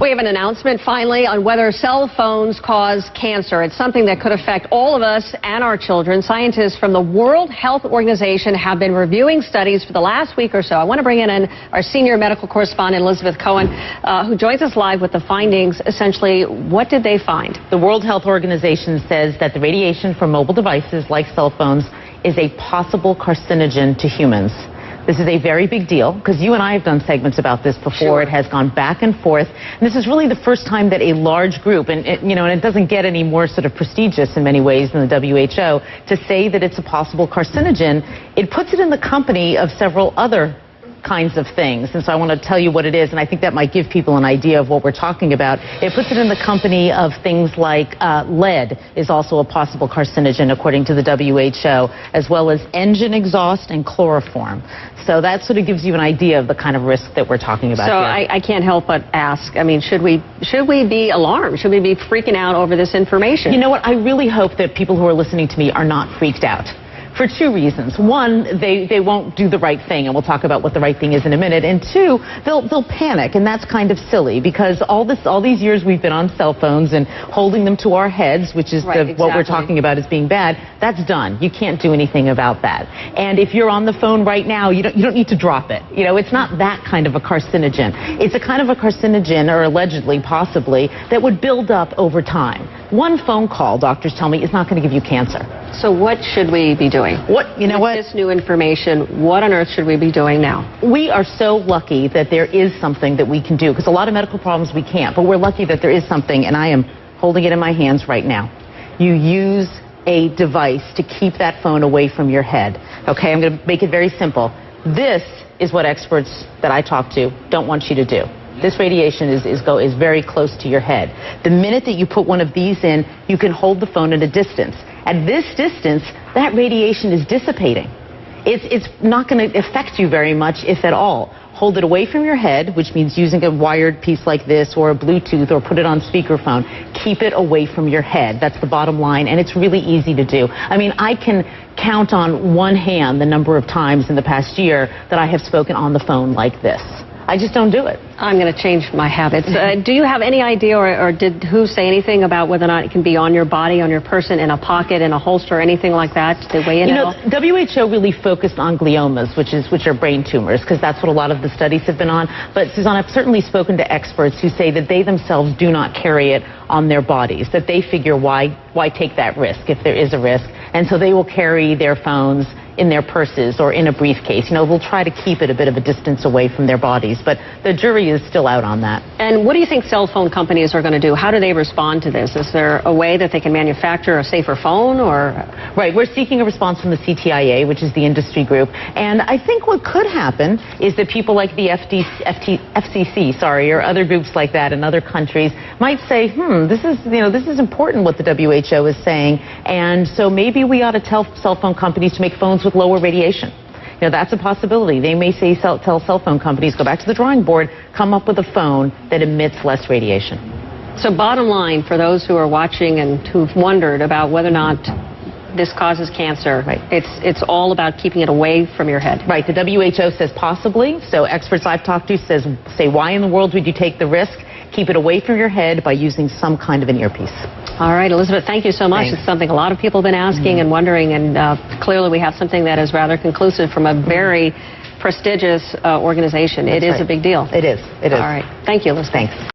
We have an announcement finally on whether cell phones cause cancer. It's something that could affect all of us and our children. Scientists from the World Health Organization have been reviewing studies for the last week or so. I want to bring in our senior medical correspondent, Elizabeth Cohen, who joins us live with the findings. Essentially, what did they find? The World Health Organization says that the radiation from mobile devices like cell phones is a possible carcinogen to humans. This is a very big deal because you and I have done segments about this before. Sure. It has gone back and forth. And this is really the first time that a large group, and it doesn't get any more sort of prestigious in many ways than the WHO, to say that it's a possible carcinogen. It puts it in the company of several other kinds of things, and so I want to tell you what it is, and I think that might give people an idea of what we're talking about. It puts it in the company of things like lead is also a possible carcinogen according to the WHO, as well as engine exhaust and chloroform. So that sort of gives you an idea of the kind of risk that we're talking about. So I can't help but ask, I mean, should we be alarmed? Should we be freaking out over this information? You know what, I really hope that people who are listening to me are not freaked out. For two reasons. One, they won't do the right thing, and we'll talk about what the right thing is in a minute. And two, they'll panic, and that's kind of silly because all these years we've been on cell phones and holding them to our heads, which is what we're talking about as being bad. That's done. You can't do anything about that. And if you're on the phone right now, you don't need to drop it. You know, it's not that kind of a carcinogen. It's a kind of a carcinogen, or allegedly, possibly, that would build up over time. One phone call, doctors tell me, is not going to give you cancer. So what should we be doing? With this new information, what on earth should we be doing now? We are so lucky that there is something that we can do, because a lot of medical problems we can't, but we're lucky that there is something, and I am holding it in my hands right now. You use a device to keep that phone away from your head. Okay, I'm going to make it very simple. This is what experts that I talk to don't want you to do. This radiation is very close to your head. The minute that you put one of these in, you can hold the phone at a distance. At this distance, that radiation is dissipating. It's not going to affect you very much, if at all. Hold it away from your head, which means using a wired piece like this or a Bluetooth, or put it on speakerphone. Keep it away from your head. That's the bottom line, and it's really easy to do. I mean, I can count on one hand the number of times in the past year that I have spoken on the phone like this. I just don't do it. I'm going to change my habits. Do you have any idea, or did WHO say anything about whether or not it can be on your body, on your person, in a pocket, in a holster, anything like that? Did they weigh in at all? WHO really focused on gliomas, which are brain tumors, because that's what a lot of the studies have been on. But, Suzanne, I've certainly spoken to experts who say that they themselves do not carry it on their bodies, that they figure why take that risk if there is a risk. And so they will carry their phones in their purses or in a briefcase. You know, they'll try to keep it a bit of a distance away from their bodies, but the jury is still out on that. And what do you think cell phone companies are going to do? How do they respond to this? Is there a way that they can manufacture a safer phone, or? Right, we're seeking a response from the CTIA, which is the industry group, and I think what could happen is that people like the FCC, or other groups like that in other countries might say, this is important what the WHO is saying, and so maybe we ought to tell cell phone companies to make phones with lower radiation. You know, that's a possibility. They may say, tell cell phone companies, go back to the drawing board, come up with a phone that emits less radiation. So bottom line, for those who are watching and who've wondered about whether or not this causes cancer, right, it's all about keeping it away from your head. Right. The WHO says possibly. So experts I've talked to say, why in the world would you take the risk? Keep it away from your head by using some kind of an earpiece. All right, Elizabeth, thank you so much. Thanks. It's something a lot of people have been asking and wondering, and clearly we have something that is rather conclusive from a very prestigious organization. It is a big deal. It is. It is. All right. Thank you, Elizabeth. Thanks.